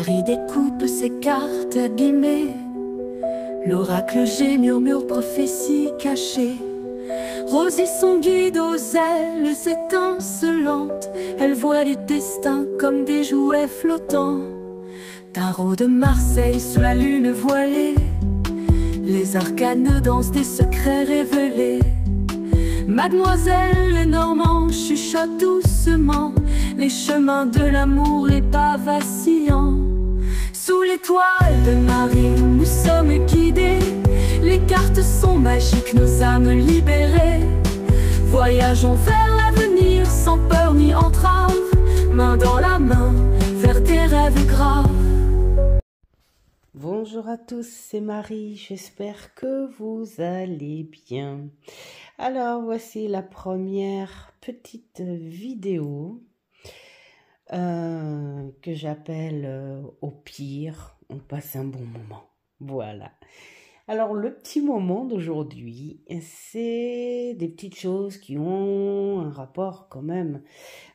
Marie découpe ses cartes abîmées. L'oracle G murmure prophétie cachée. Rosie son guide aux ailes étincelantes. Elle voit les destins comme des jouets flottants. Tarot de Marseille sous la lune voilée. Les arcanes dansent des secrets révélés. Mademoiselle Lenormand chuchote doucement les chemins de l'amour, les pas vacillants. Sous l'étoile de Marie, nous sommes guidés. Les cartes sont magiques, nos âmes libérées. Voyageons vers l'avenir sans peur ni entrave, main dans la main, vers des rêves graves. Bonjour à tous, c'est Marie, j'espère que vous allez bien. Alors voici la première petite vidéo que j'appelle au pire, on passe un bon moment. Voilà. Alors le petit moment d'aujourd'hui, c'est des petites choses qui ont un rapport quand même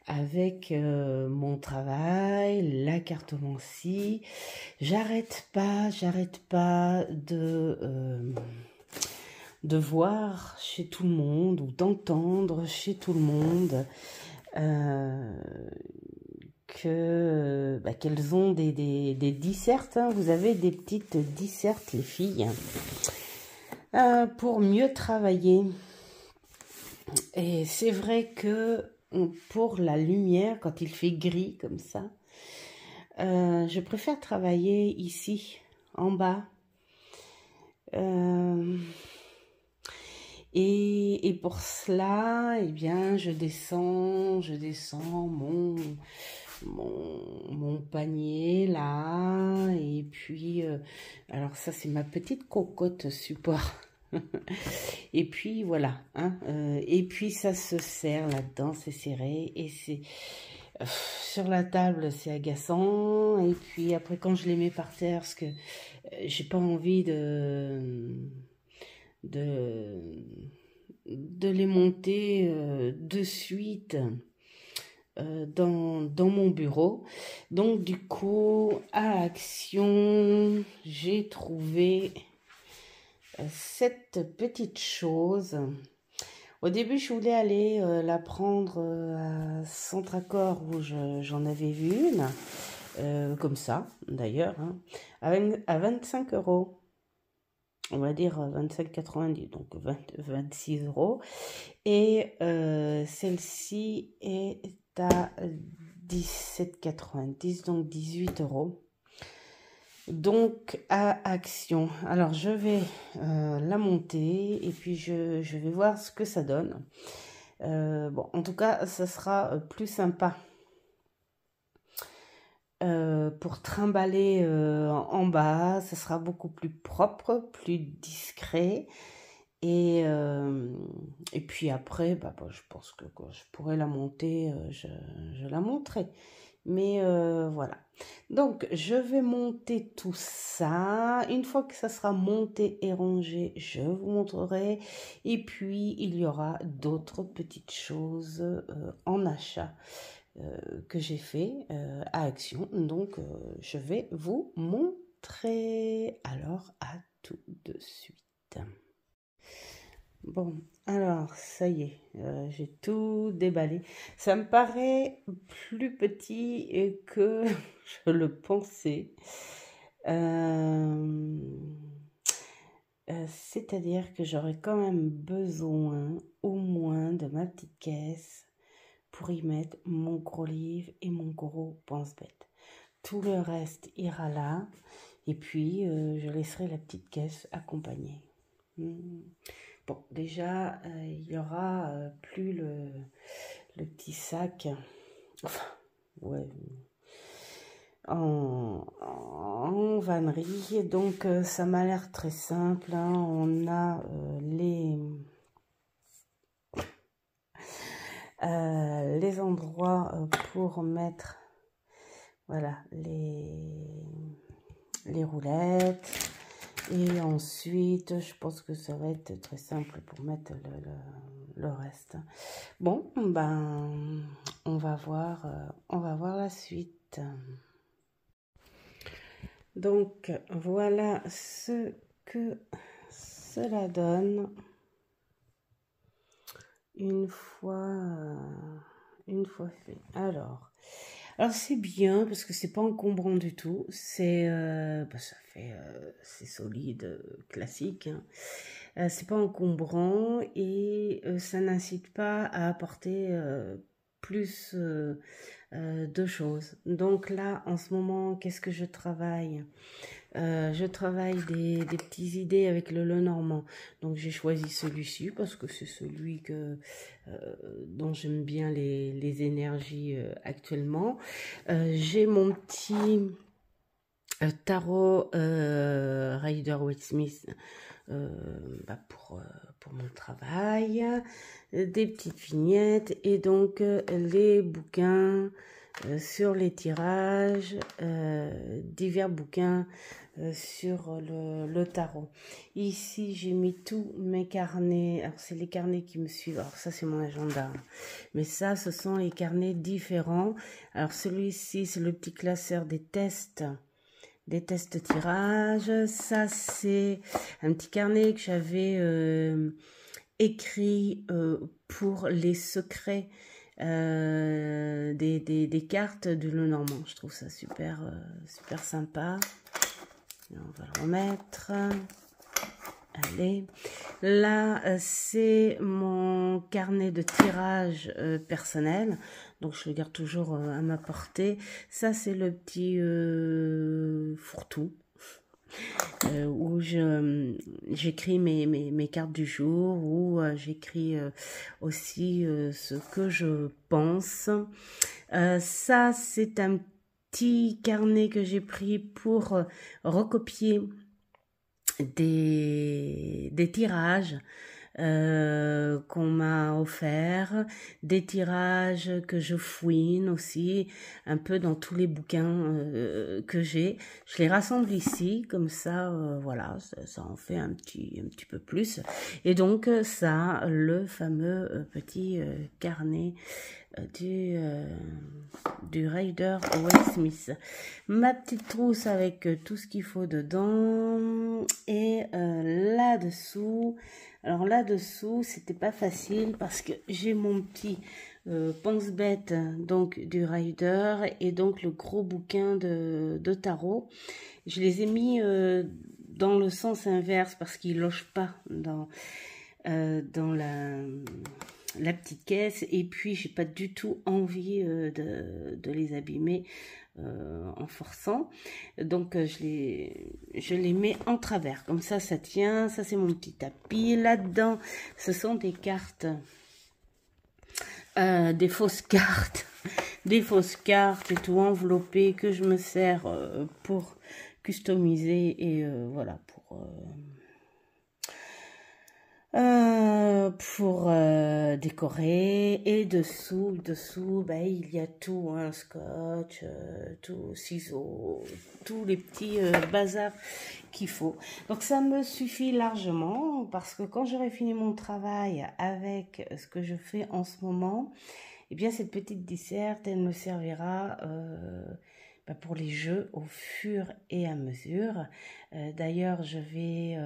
avec mon travail, la cartomancie. J'arrête pas de voir chez tout le monde ou d'entendre chez tout le monde qu'elles ont des dissertes, hein. Vous avez des petites dissertes, les filles, pour mieux travailler. Et c'est vrai que pour la lumière, quand il fait gris comme ça, je préfère travailler ici, en bas. Et pour cela, eh bien, je descends mon panier là, et puis alors ça c'est ma petite cocotte support. Et puis voilà, hein, et puis ça se serre là-dedans, c'est serré, et c'est sur la table, c'est agaçant. Et puis après quand je les mets par terre, parce que j'ai pas envie de les monter de suite dans mon bureau. Donc du coup, à Action, j'ai trouvé cette petite chose. Au début, je voulais aller la prendre à Centracor, où j'en avais vu une, comme ça d'ailleurs, hein, à 25 €. On va dire 25,90, donc 26 €. Et celle-ci est à 17,90, donc 18 €. Donc à Action. Alors je vais la monter et puis je vais voir ce que ça donne. Bon, en tout cas, ça sera plus sympa pour trimballer en bas. Ça sera beaucoup plus propre, plus discret. Et puis après, je pense que quand je pourrais la monter, je la monterai. Mais voilà. Donc, je vais monter tout ça. Une fois que ça sera monté et rangé, je vous montrerai. Et puis, il y aura d'autres petites choses en achat que j'ai fait à Action. Donc, je vais vous montrer. Alors, à tout de suite. Bon, alors, ça y est, j'ai tout déballé. Ça me paraît plus petit que je le pensais. C'est-à-dire que j'aurais quand même besoin, au moins, de ma petite caisse pour y mettre mon gros livre et mon gros pense-bête. Tout le reste ira là. Et puis, je laisserai la petite caisse accompagnée. Bon, déjà, il y aura plus le petit sac, enfin, ouais, en vannerie. Donc, ça m'a l'air très simple, hein. On a les endroits pour mettre, voilà, les roulettes. Et ensuite, je pense que ça va être très simple pour mettre le reste. Bon, ben, on va voir la suite. Donc voilà ce que cela donne une fois fait. Alors c'est bien parce que c'est pas encombrant du tout. C'est ça fait c'est solide, classique. Hein. C'est pas encombrant et ça n'incite pas à apporter plus de choses. Donc là, en ce moment, qu'est-ce que je travaille? Je travaille des petites idées avec le Lenormand. Donc j'ai choisi celui-ci parce que c'est celui dont j'aime bien les énergies actuellement. J'ai mon petit tarot Rider-Waite-Smith pour mon travail, des petites vignettes et donc les bouquins sur les tirages, divers bouquins sur le tarot. Ici, j'ai mis tous mes carnets. Alors, c'est les carnets qui me suivent. Alors, ça, c'est mon agenda. Mais ça, ce sont les carnets différents. Alors, celui-ci, c'est le petit classeur des tests tirage. Ça, c'est un petit carnet que j'avais écrit pour les secrets des cartes du Lenormand. Je trouve ça super sympa. Et on va le remettre. Allez, là c'est mon carnet de tirage personnel, donc je le garde toujours à ma portée. Ça c'est le petit fourre-tout où j'écris mes cartes du jour, où j'écris aussi ce que je pense. Ça c'est un petit carnet que j'ai pris pour recopier des tirages qu'on m'a offert, des tirages que je fouine aussi un peu dans tous les bouquins que j'ai. Je les rassemble ici, comme ça, voilà, ça en fait un petit peu plus. Et donc ça, le fameux petit carnet du Rider-Waite-Smith. Ma petite trousse avec tout ce qu'il faut dedans. Et là-dessous, alors là-dessous, c'était pas facile parce que j'ai mon petit pense-bête donc du Rider et donc le gros bouquin de tarot. Je les ai mis dans le sens inverse parce qu'ils logent pas dans la petite caisse, et puis j'ai pas du tout envie de les abîmer en forçant, donc je les mets en travers, comme ça tient. Ça c'est mon petit tapis. Là-dedans ce sont des cartes, des fausses cartes et tout enveloppé que je me sers pour customiser et voilà, pour décorer. Et dessous ben, il y a tout, hein, scotch, tout, ciseaux, tous les petits bazars qu'il faut. Donc ça me suffit largement, parce que quand j'aurai fini mon travail avec ce que je fais en ce moment, et bien cette petite disserte, elle me servira pour les jeux au fur et à mesure. D'ailleurs, je vais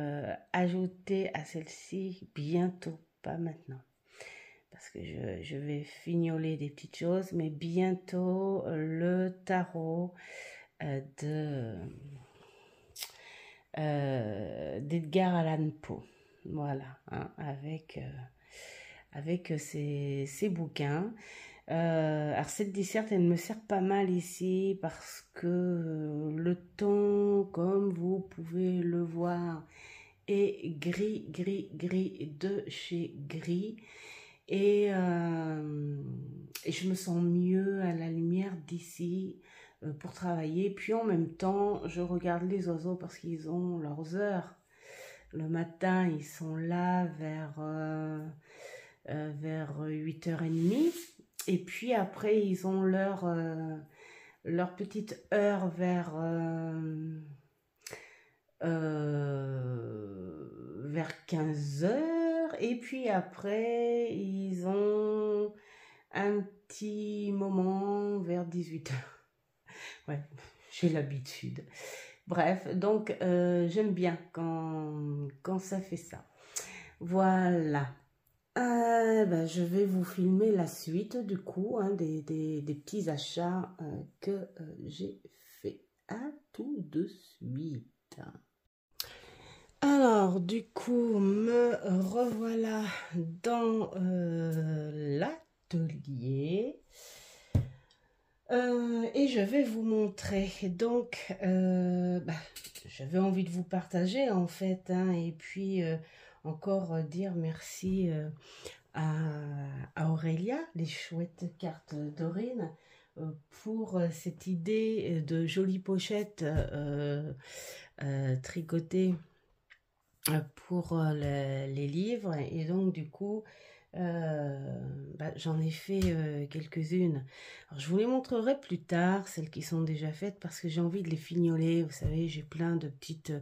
ajouter à celle-ci bientôt, pas maintenant, parce que je vais fignoler des petites choses, mais bientôt le tarot d'Edgar Allan Poe. Voilà, hein, avec ces bouquins. Alors cette disserte, elle me sert pas mal ici parce que le ton, comme vous pouvez le voir, est gris de chez gris. Et je me sens mieux à la lumière d'ici pour travailler. Puis en même temps, je regarde les oiseaux parce qu'ils ont leurs heures. Le matin, ils sont là vers 8h30. Et puis après, ils ont leur petite heure vers 15h. Et puis après, ils ont un petit moment vers 18h. Ouais, j'ai l'habitude. Bref, donc j'aime bien quand ça fait ça. Voilà. Ben, je vais vous filmer la suite du coup, hein, des petits achats que j'ai fait. À tout de suite. Alors, du coup, me revoilà dans l'atelier. Et je vais vous montrer. Donc, j'avais envie de vous partager en fait, hein, et puis encore dire merci à Aurélia, les chouettes cartes Dorine, pour cette idée de jolies pochettes tricotées pour les livres. Et donc du coup j'en ai fait quelques-unes. Alors je vous les montrerai plus tard, celles qui sont déjà faites, parce que j'ai envie de les fignoler. Vous savez, j'ai plein de petites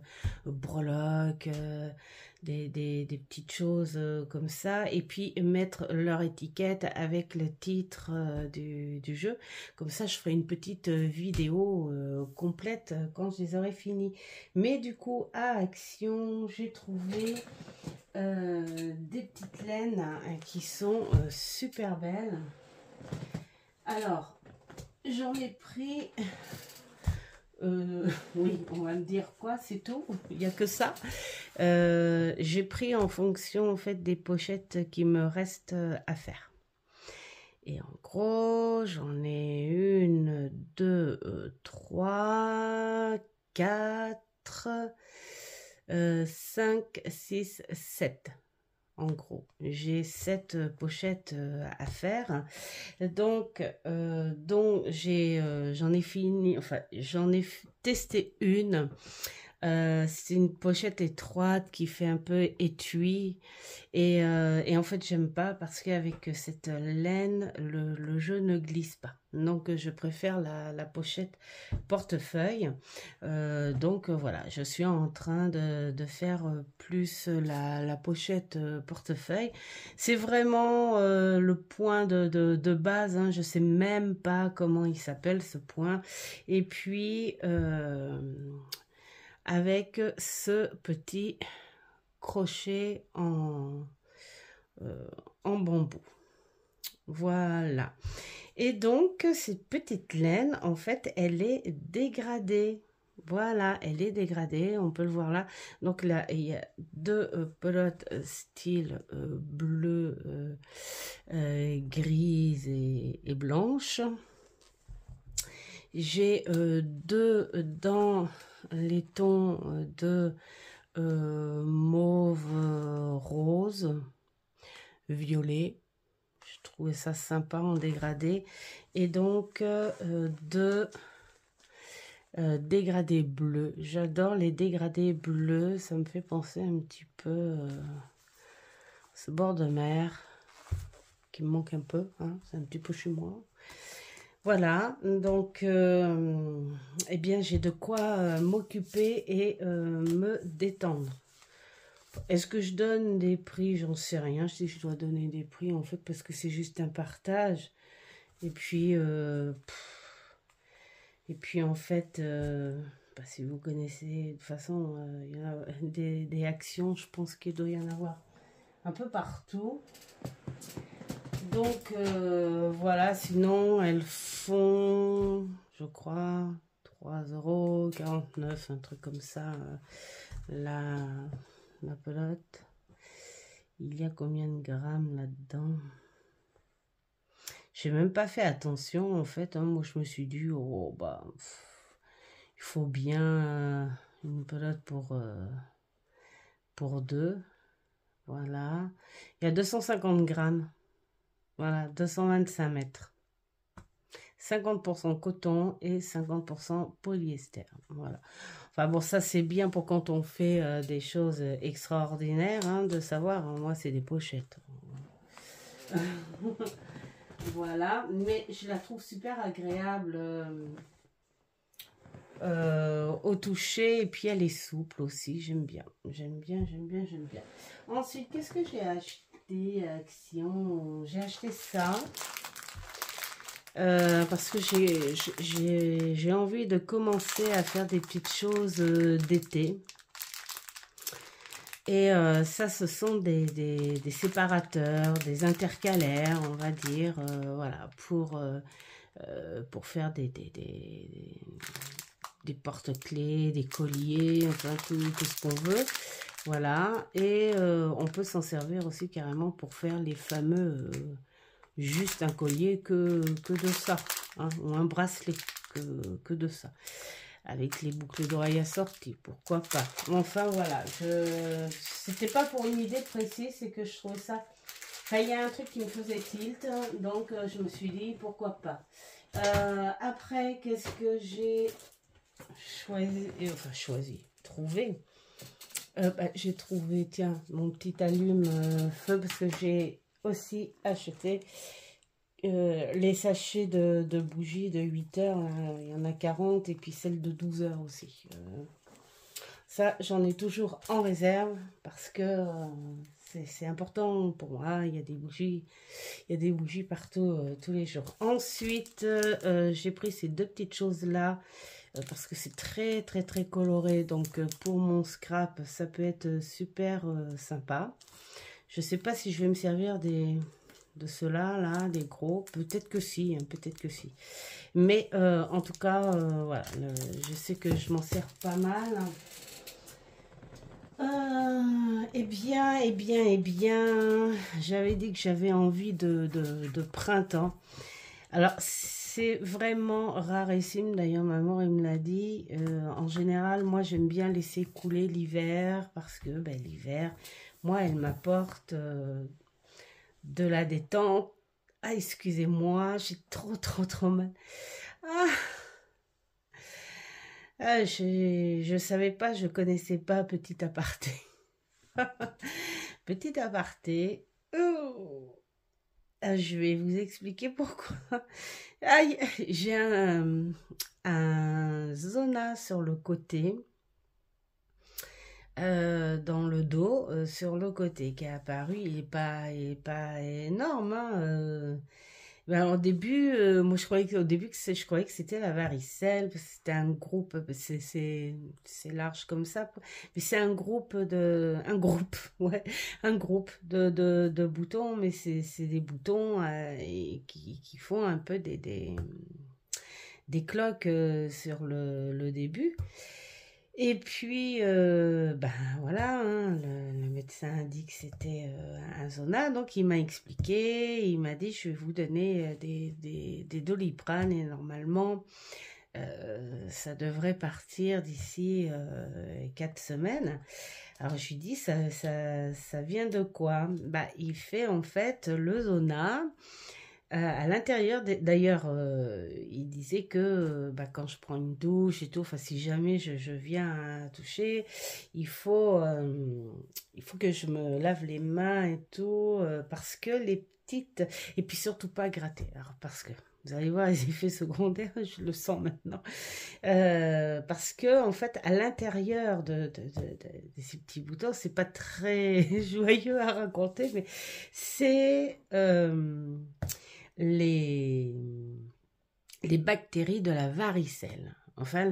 breloques, des petites choses comme ça, et puis mettre leur étiquette avec le titre du jeu. Comme ça je ferai une petite vidéo complète quand je les aurai finies. Mais du coup à Action, j'ai trouvé des petites laines qui sont super belles. Alors j'en ai pris oui, on va me dire quoi, c'est tout, il n'y a que ça. J'ai pris en fonction en fait des pochettes qui me restent à faire. Et en gros, j'en ai une, deux, trois, quatre, 5, 6, 7. En gros, j'ai 7 pochettes à faire. Donc j'en ai fini, enfin, j'en ai testé une. C'est une pochette étroite qui fait un peu étui. Et en fait, j'aime pas parce qu'avec cette laine, le jeu ne glisse pas. Donc, je préfère la pochette portefeuille. Donc, voilà, je suis en train de faire plus la pochette portefeuille. C'est vraiment le point de base, hein. Je sais même pas comment il s'appelle ce point. Et puis avec ce petit crochet en bambou. Voilà. Et donc, cette petite laine, en fait, elle est dégradée. Voilà, elle est dégradée, on peut le voir là. Donc là, il y a deux pelotes style bleu, grise et blanche. J'ai deux dans les tons de mauve, rose, violet. Je trouvais ça sympa en dégradé. Et donc deux dégradés bleus. J'adore les dégradés bleus. Ça me fait penser un petit peu ce bord de mer qui me manque un peu, hein. C'est un petit peu chez moi. Voilà, donc eh bien j'ai de quoi m'occuper et me détendre. Est-ce que je donne des prix? J'en sais rien si je dois donner des prix en fait, parce que c'est juste un partage. Et puis en fait, si vous connaissez, de toute façon, il y a des actions, je pense qu'il doit y en avoir un peu partout. Donc voilà, sinon elles font, je crois, 3,49 €, un truc comme ça, la pelote. Il y a combien de grammes là-dedans? J'ai même pas fait attention en fait, hein. Moi je me suis dit, oh bah, il faut bien une pelote pour deux. Voilà, il y a 250 grammes. Voilà, 225 mètres. 50% coton et 50% polyester. Voilà. Enfin bon, ça c'est bien pour quand on fait des choses extraordinaires, hein, de savoir. Moi, c'est des pochettes. Voilà, mais je la trouve super agréable au toucher, et puis elle est souple aussi. J'aime bien. J'aime bien. Ensuite, qu'est-ce que j'ai acheté à Action? J'ai acheté ça. parce que j'ai envie de commencer à faire des petites choses d'été. Et ça, ce sont des séparateurs, des intercalaires, on va dire, voilà, pour faire des porte-clés, des colliers, enfin tout ce qu'on veut. Voilà, et on peut s'en servir aussi carrément pour faire les fameux, juste un collier que de ça, hein, ou un bracelet que de ça. Avec les boucles d'oreilles assorties, pourquoi pas. Enfin voilà, c'était pas pour une idée précise, c'est que je trouvais ça... Enfin, il y a un truc qui me faisait tilt, donc je me suis dit, pourquoi pas. Après, qu'est-ce que j'ai trouvé. J'ai trouvé, tiens, mon petit allume-feu, parce que j'ai aussi acheté les sachets de bougies de 8 heures, il y en a 40, et puis celles de 12 heures aussi. Ça, j'en ai toujours en réserve, parce que c'est important pour moi. Il y a des bougies partout, tous les jours. Ensuite, j'ai pris ces deux petites choses-là, parce que c'est très très très coloré, donc pour mon scrap ça peut être super sympa. Je sais pas si je vais me servir de ceux-là là, des gros, peut-être que si, hein, peut-être que si, mais en tout cas voilà, je sais que je m'en sers pas mal. Eh bien, j'avais dit que j'avais envie de printemps. Alors, c'est vraiment rarissime. D'ailleurs, maman, elle me l'a dit. En général, moi, j'aime bien laisser couler l'hiver parce que ben, l'hiver, moi, elle m'apporte de la détente. Ah, excusez-moi, j'ai trop mal. Ah, je savais pas, je connaissais pas Petit Aparté. Petit aparté. Oh. Je vais vous expliquer pourquoi. Aïe, j'ai un zona sur le côté, dans le dos, sur le côté qui est apparu. Il est pas énorme, hein. Ben, au début, moi je croyais je croyais que c'était la varicelle, parce que c'était un groupe, c'est large comme ça, mais c'est ouais, un groupe de boutons, mais c'est des boutons et qui font un peu des cloques sur le début. Et puis, ben voilà, hein, le médecin a dit que c'était un zona, donc il m'a expliqué, il m'a dit, je vais vous donner des Doliprane, et normalement, ça devrait partir d'ici 4 semaines. Alors je lui dis, ça vient de quoi? Bah, il fait en fait le zona. À l'intérieur, d'ailleurs, il disait que bah, quand je prends une douche et tout, enfin si jamais je viens à toucher, il faut, euh, il faut que je me lave les mains et tout, parce que les petites, et puis surtout pas gratter, alors parce que vous allez voir les effets secondaires, je le sens maintenant, parce que en fait à l'intérieur de ces petits boutons, c'est pas très joyeux à raconter, mais c'est les, les bactéries de la varicelle. Enfin,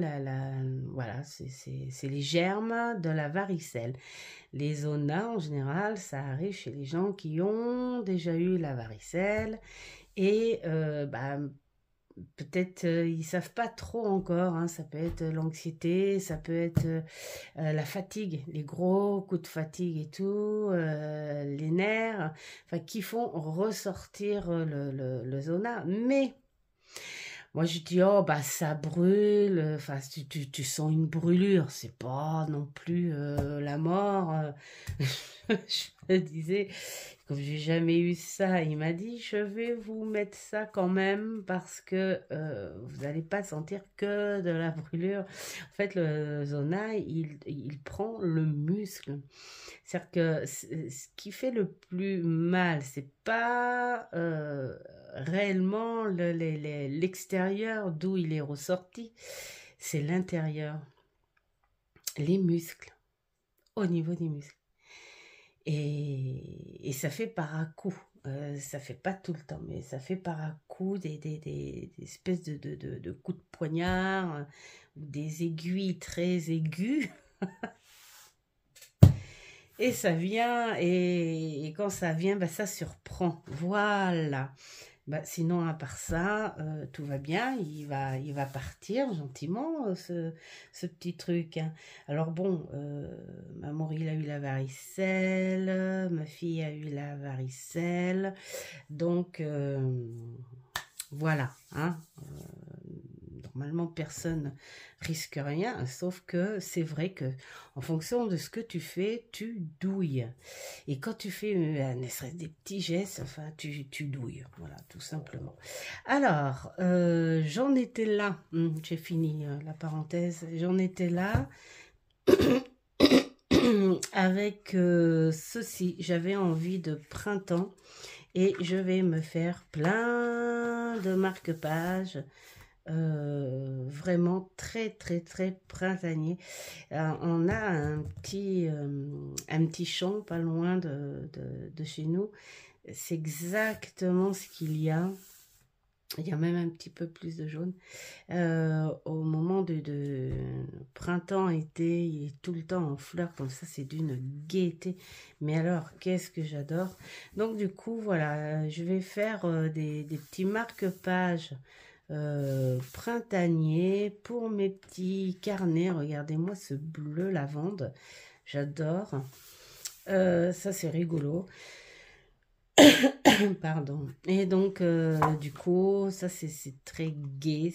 voilà, c'est les germes de la varicelle. Les zonas, en général, ça arrive chez les gens qui ont déjà eu la varicelle et bah, peut-être ils savent pas trop encore, hein, ça peut être l'anxiété, ça peut être la fatigue, les gros coups de fatigue et tout, les nerfs, enfin qui font ressortir le zona. Mais moi je dis oh bah ça brûle, enfin tu sens une brûlure, c'est pas non plus la mort. Je me disais, comme j'ai jamais eu ça, il m'a dit je vais vous mettre ça quand même parce que vous n'allez pas sentir que de la brûlure. En fait, le zona, il prend le muscle. C'est-à-dire que ce qui fait le plus mal, c'est pas réellement l'extérieur d'où il est ressorti, c'est l'intérieur, les muscles, au niveau des muscles. Et ça fait par à coup. Ça fait pas tout le temps, mais ça fait par à coups des espèces de coups de poignard, ou des aiguilles très aiguës. Et ça vient, et quand ça vient, bah, ça surprend. Voilà. Bah, sinon, à part ça, tout va bien. Il va partir gentiment, ce petit truc, hein. Alors bon, maman, il a eu la varicelle, ma fille a eu la varicelle. Donc, voilà, hein. Normalement, personne risque rien, sauf que c'est vrai que en fonction de ce que tu fais, tu douilles. Et quand tu fais ne serait-ce des petits gestes, enfin, tu douilles. Voilà, tout simplement. Alors, j'en étais là. J'ai fini la parenthèse. J'en étais là avec ceci. J'avais envie de printemps et je vais me faire plein de marque-pages. Vraiment très très très printanier. On a un petit champ pas loin de chez nous. C'est exactement ce qu'il y a. Il y a même un petit peu plus de jaune. Au moment de printemps, été, il est tout le temps en fleurs comme ça, c'est d'une gaieté. Mais alors, qu'est-ce que j'adore. Donc du coup, voilà, je vais faire des petits marque-pages printanier pour mes petits carnets. Regardez-moi ce bleu lavande, j'adore. Ça c'est rigolo. Pardon. Et donc du coup ça c'est très gai,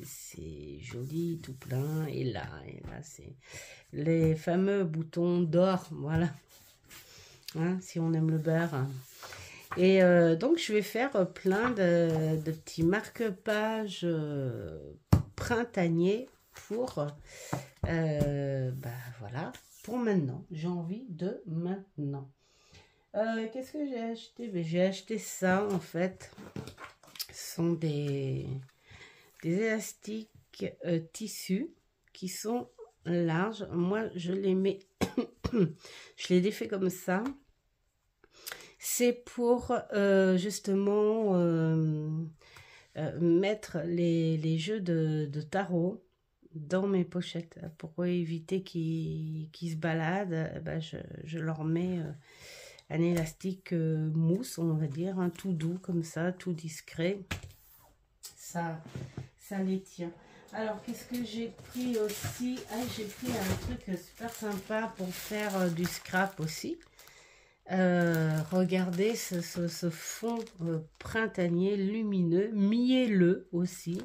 c'est joli, tout plein. Et là c'est les fameux boutons d'or, voilà, hein, si on aime le beurre, hein. Et donc, je vais faire plein de petits marque-pages printaniers pour, bah, voilà, pour maintenant. J'ai envie de maintenant. Qu'est-ce que j'ai acheté? Ben, j'ai acheté ça, en fait. Ce sont des élastiques tissus qui sont larges. Moi, je les mets, je les défais comme ça. C'est pour justement mettre les jeux de tarot dans mes pochettes. Pour éviter qu'ils se baladent, bah, je leur mets un élastique mousse, on va dire, hein, tout doux comme ça, tout discret. Ça les tient. Alors, qu'est-ce que j'ai pris aussi? Ah, j'ai pris un truc super sympa pour faire du scrap aussi. Regardez ce fond printanier lumineux, mielleux aussi.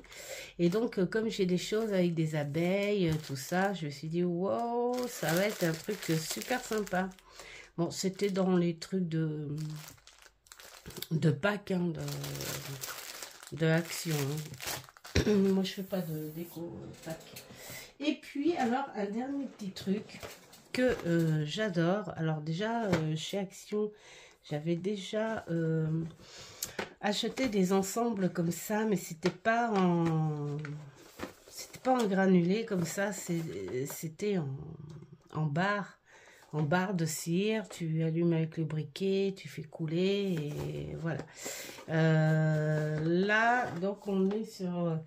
Et donc, comme j'ai des choses avec des abeilles, tout ça, je me suis dit, wow, ça va être un truc super sympa. Bon, c'était dans les trucs de Pâques, hein, de Action, hein. Moi, je fais pas de déco Pâques. Et puis, alors, un dernier petit truc que j'adore. Alors déjà, chez Action, j'avais déjà acheté des ensembles comme ça, mais c'était pas en granulé comme ça, c'était en barre de cire. Tu allumes avec le briquet, tu fais couler et voilà. Là, donc on est sur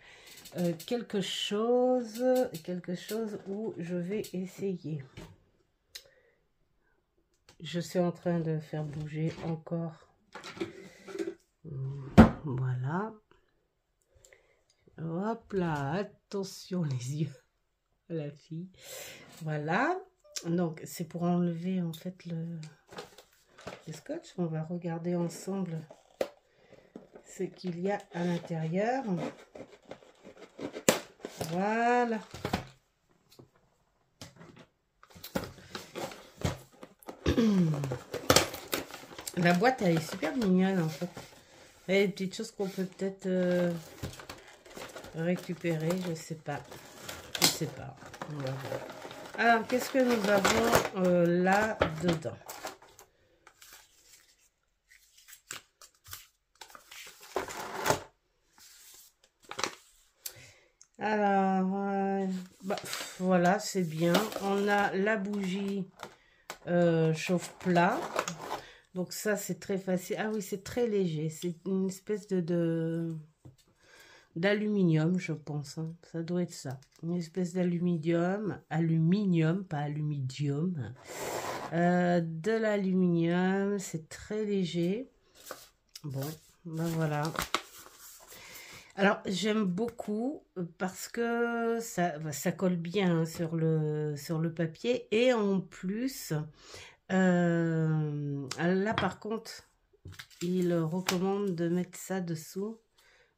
quelque chose où je vais essayer. Je suis en train de faire bouger encore. Voilà. Hop là, attention les yeux. La fille. Voilà. Donc, c'est pour enlever en fait le scotch. On va regarder ensemble ce qu'il y a à l'intérieur. Voilà. La boîte, elle est super mignonne en fait. Il y a des petites choses qu'on peut peut-être récupérer, je sais pas. Je sais pas. On va voir. Alors, qu'est-ce que nous avons là dedans? Alors, bah, voilà, c'est bien. On a la bougie chauffe-plat. Donc ça, c'est très facile. Ah oui, c'est très léger. C'est une espèce d'aluminium, je pense. Hein. Ça doit être ça. Une espèce d'aluminium. Aluminium, pas aluminium. De l'aluminium. C'est très léger. Bon, ben voilà. Alors, j'aime beaucoup parce que ça colle bien sur le papier. Et en plus, là, par contre, il recommande de mettre ça dessous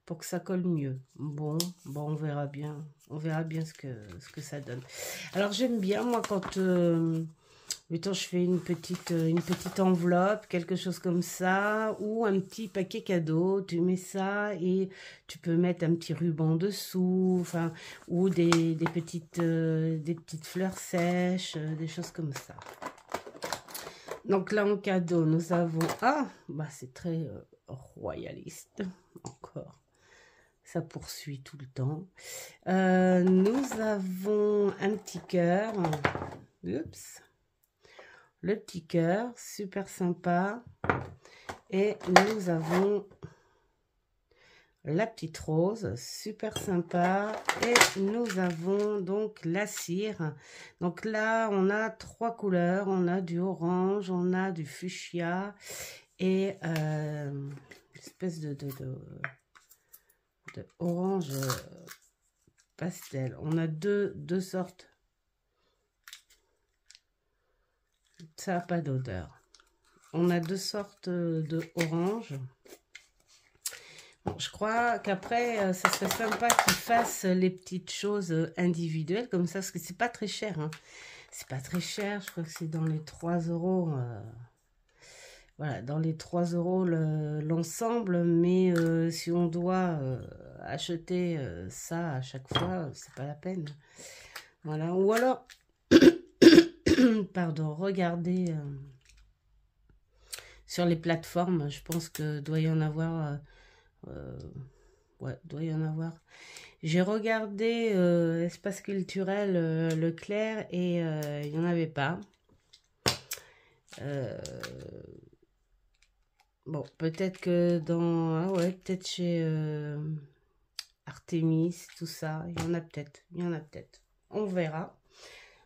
pour que ça colle mieux. Bon, on verra bien. On verra bien ce que ça donne. Alors, j'aime bien, moi, quand je fais une petite enveloppe, quelque chose comme ça, ou un petit paquet cadeau, tu mets ça et tu peux mettre un petit ruban dessous, enfin, ou des petites fleurs sèches, des choses comme ça. Donc là, en cadeau, nous avons... Ah, bah c'est très royaliste, encore. Ça poursuit tout le temps. Nous avons un petit cœur. Oups. Le petit cœur, super sympa. Et nous avons la petite rose, super sympa. Et nous avons donc la cire. Donc là, on a 3 couleurs. On a du orange, on a du fuchsia et une espèce de orange pastel. On a deux sortes. Ça n'a pas d'odeur. On a 2 sortes de orange. Bon, je crois qu'après, ça serait sympa qu'ils fassent les petites choses individuelles comme ça, parce que c'est pas très cher. Hein. C'est pas très cher, je crois que c'est dans les 3 €. Voilà, dans les 3 € l'ensemble, mais si on doit acheter ça à chaque fois, c'est pas la peine. Voilà, ou alors, pardon, regardez sur les plateformes, je pense que doit y en avoir... ouais, doit y en avoir. J'ai regardé Espace Culturel Leclerc et il n'y en avait pas. Bon, peut-être que dans... Ah ouais, peut-être chez Artemis, tout ça. Il y en a peut-être. Il y en a peut-être. On verra.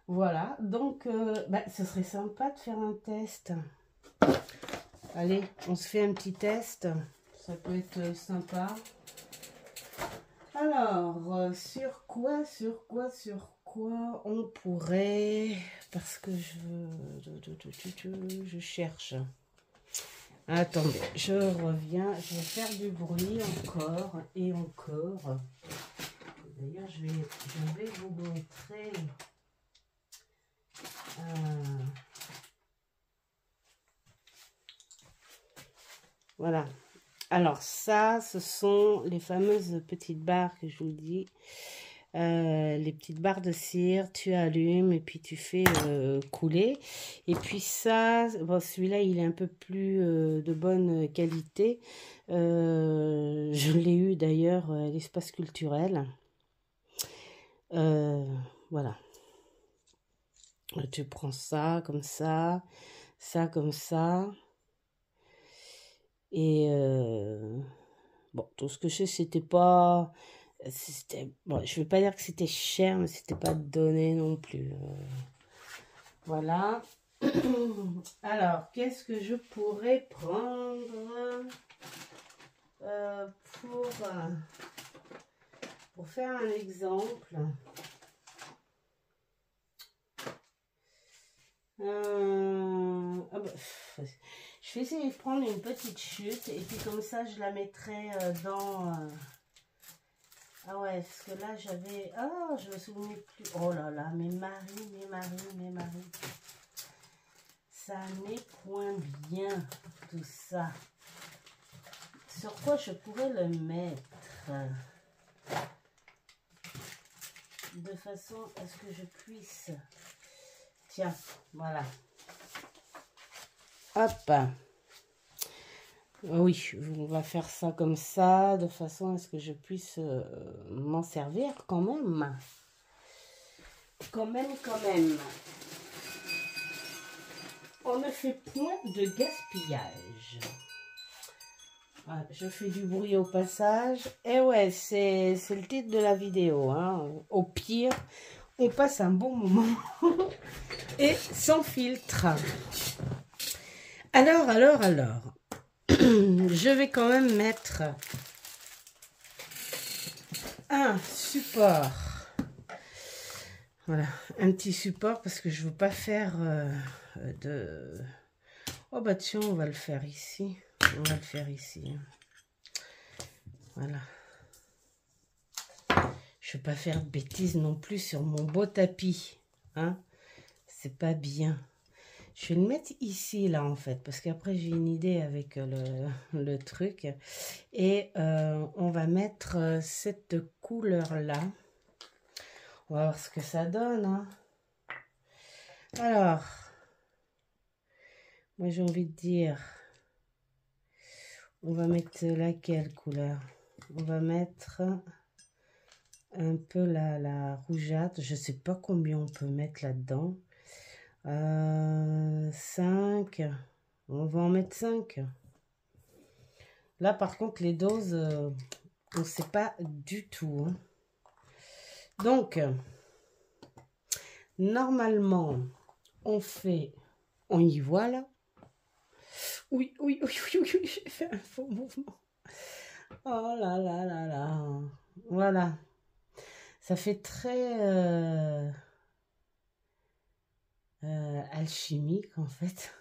Voilà. Donc, ce serait sympa de faire un test. Allez, on se fait un petit test. Ça peut être sympa. Alors, sur quoi on pourrait... Parce que je cherche. Attendez, je reviens. Je vais faire du bruit encore et encore. D'ailleurs, je vais vous montrer... Voilà. Alors ça, ce sont les fameuses petites barres que je vous dis. Les petites barres de cire, tu allumes et puis tu fais couler. Et puis ça, bon, celui-là, il est un peu plus de bonne qualité. Je l'ai eu d'ailleurs à l'espace culturel. Voilà. Tu prends ça comme ça comme ça. Et bon, tout ce que je sais, c'était pas... Bon, je vais pas dire que c'était cher, mais c'était pas donné non plus. Voilà. Alors, qu'est-ce que je pourrais prendre pour faire un exemple? Je vais essayer de prendre une petite chute et puis comme ça je la mettrai dans... Ah ouais, parce que là j'avais... Ah, je me souvenais plus. Oh là là, mes maris. Ça n'est point bien tout ça. Sur quoi je pourrais le mettre de façon à ce que je puisse... Tiens, voilà. Hop. Oui, on va faire ça comme ça, de façon à ce que je puisse m'en servir quand même. Quand même. On ne fait point de gaspillage. Voilà, je fais du bruit au passage. Et ouais, c'est le titre de la vidéo. Hein. Au pire, on passe un bon moment. Et sans filtre. Alors. Je vais quand même mettre un support. Voilà, un petit support parce que je veux pas faire de... Oh bah tiens, on va le faire ici. On va le faire ici. Voilà. Je veux pas faire de bêtises non plus sur mon beau tapis. Hein? C'est pas bien. Je vais le mettre ici, là, en fait, parce qu'après, j'ai une idée avec le truc. Et on va mettre cette couleur-là. On va voir ce que ça donne. Hein. Alors, moi, j'ai envie de dire, on va mettre laquelle couleur? On va mettre un peu la rougeâtre. Je ne sais pas combien on peut mettre là-dedans. 5. On va en mettre 5. Là, par contre, les doses, on ne sait pas du tout. Hein. Donc, normalement, on y voit là. Oui, j'ai fait un faux mouvement. Oh là là là là. Voilà. Ça fait très alchimique en fait.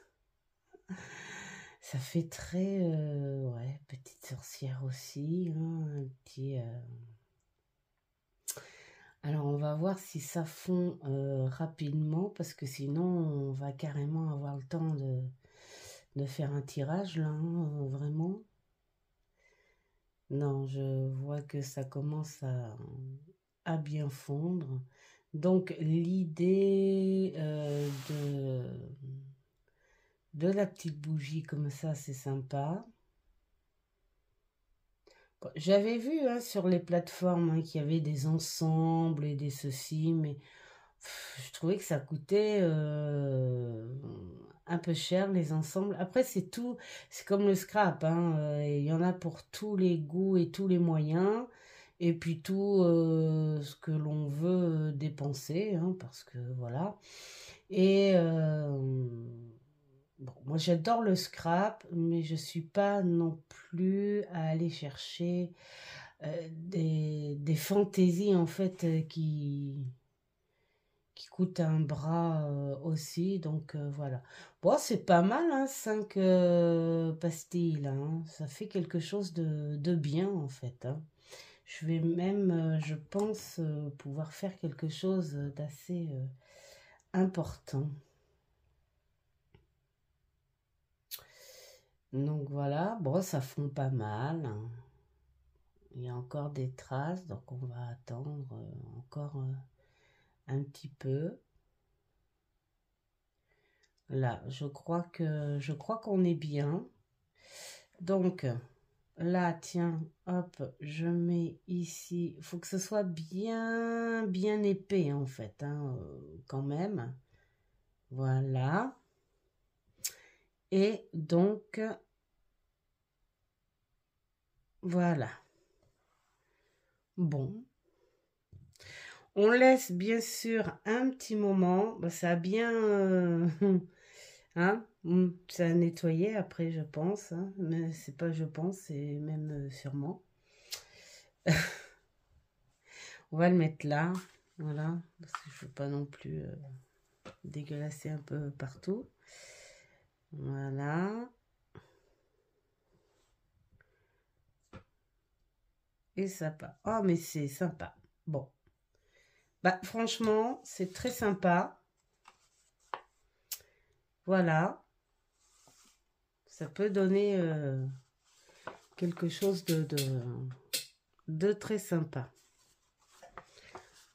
Ça fait très ouais, petite sorcière aussi. Hein, un petit, Alors on va voir si ça fond rapidement parce que sinon on va carrément avoir le temps de faire un tirage là, hein, vraiment. Non, je vois que ça commence à bien fondre. Donc l'idée de la petite bougie comme ça, c'est sympa. J'avais vu hein, sur les plateformes hein, qu'il y avait des ensembles et des ceci, mais je trouvais que ça coûtait un peu cher les ensembles. Après, c'est tout, c'est comme le scrap, hein, il y en a pour tous les goûts et tous les moyens, et puis tout ce que l'on veut dépenser, hein, parce que voilà. Et bon, moi j'adore le scrap, mais je suis pas non plus à aller chercher des fantaisies en fait qui coûtent un bras aussi. Donc voilà. Bon, c'est pas mal, hein, 5 pastilles là. Hein. Ça fait quelque chose de bien en fait. Hein. Je vais même, je pense, pouvoir faire quelque chose d'assez important. Donc voilà, bon, ça fond pas mal. Hein. Il y a encore des traces, donc on va attendre encore un petit peu. Là, je crois qu'on est bien. Donc là, tiens, hop, je mets ici. Il faut que ce soit bien épais en fait, hein, quand même. Voilà. Et donc, voilà. Bon. On laisse bien sûr un petit moment. Bah, ça a bien... hein, ça a nettoyé après, je pense. Hein, mais c'est pas je pense, c'est même sûrement. On va le mettre là. Voilà. Parce que je veux pas non plus dégueulasser un peu partout. Voilà. Et ça part. Oh, mais c'est sympa. Bon. Bah, franchement, c'est très sympa. Voilà. Ça peut donner quelque chose de très sympa.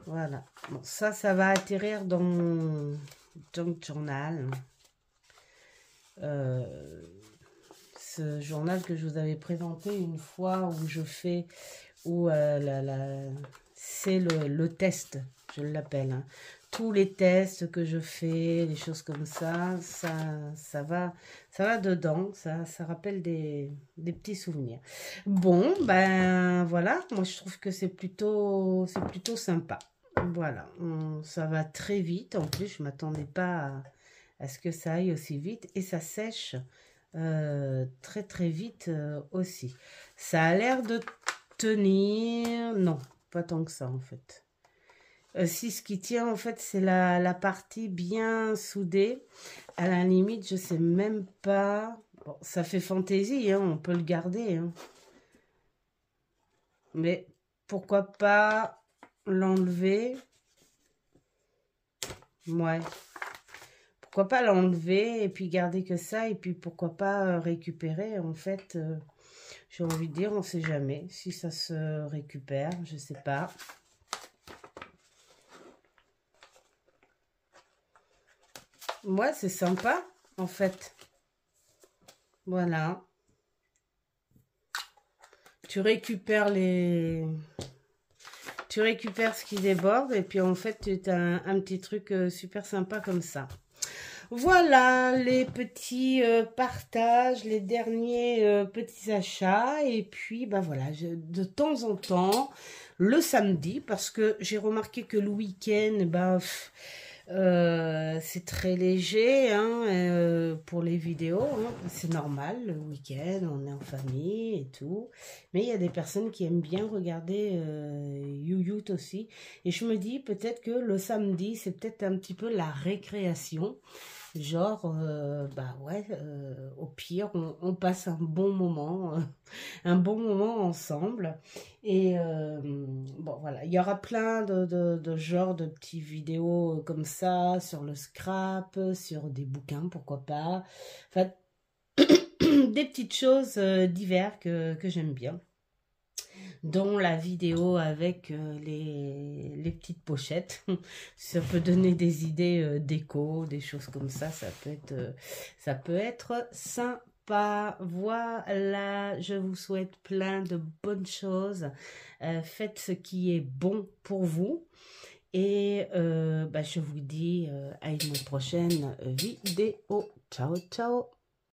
Voilà. Bon, ça va atterrir dans mon junk journal. Ce journal que je vous avais présenté une fois où je fais, où c'est le test, je l'appelle. Hein. tous les tests que je fais, les choses comme ça, ça va dedans, ça rappelle des petits souvenirs. Bon, ben voilà, moi je trouve que c'est plutôt sympa. Voilà, ça va très vite. En plus, je m'attendais pas à ce que ça aille aussi vite et ça sèche très très vite aussi. Ça a l'air de tenir, non, pas tant que ça en fait. Si ce qui tient en fait c'est la partie bien soudée, à la limite je sais même pas, bon, ça fait fantaisie, hein, on peut le garder, hein. Mais pourquoi pas l'enlever, ouais, pourquoi pas l'enlever et puis garder que ça et puis pourquoi pas récupérer en fait, j'ai envie de dire, on sait jamais si ça se récupère, je sais pas. Ouais, c'est sympa, en fait. Voilà. Tu récupères Tu récupères ce qui déborde et puis en fait, tu as un petit truc super sympa comme ça. Voilà les petits partages, les derniers petits achats. Et puis, bah voilà, de temps en temps, le samedi, parce que j'ai remarqué que le week-end, bah... c'est très léger hein, pour les vidéos, hein. C'est normal, le week-end, on est en famille et tout. Mais il y a des personnes qui aiment bien regarder YouYout aussi. Et je me dis peut-être que le samedi, c'est peut-être un petit peu la récréation. Genre, bah ouais, au pire, on passe un bon moment ensemble. Et bon, voilà, il y aura plein de genres de petites vidéos comme ça, sur le scrap, sur des bouquins, pourquoi pas. Enfin, des petites choses diverses que j'aime bien. Dont la vidéo avec les petites pochettes. Ça peut donner des idées déco, des choses comme ça. Ça peut être sympa. Voilà, je vous souhaite plein de bonnes choses. Faites ce qui est bon pour vous. Et bah, je vous dis à une prochaine vidéo. Ciao, ciao.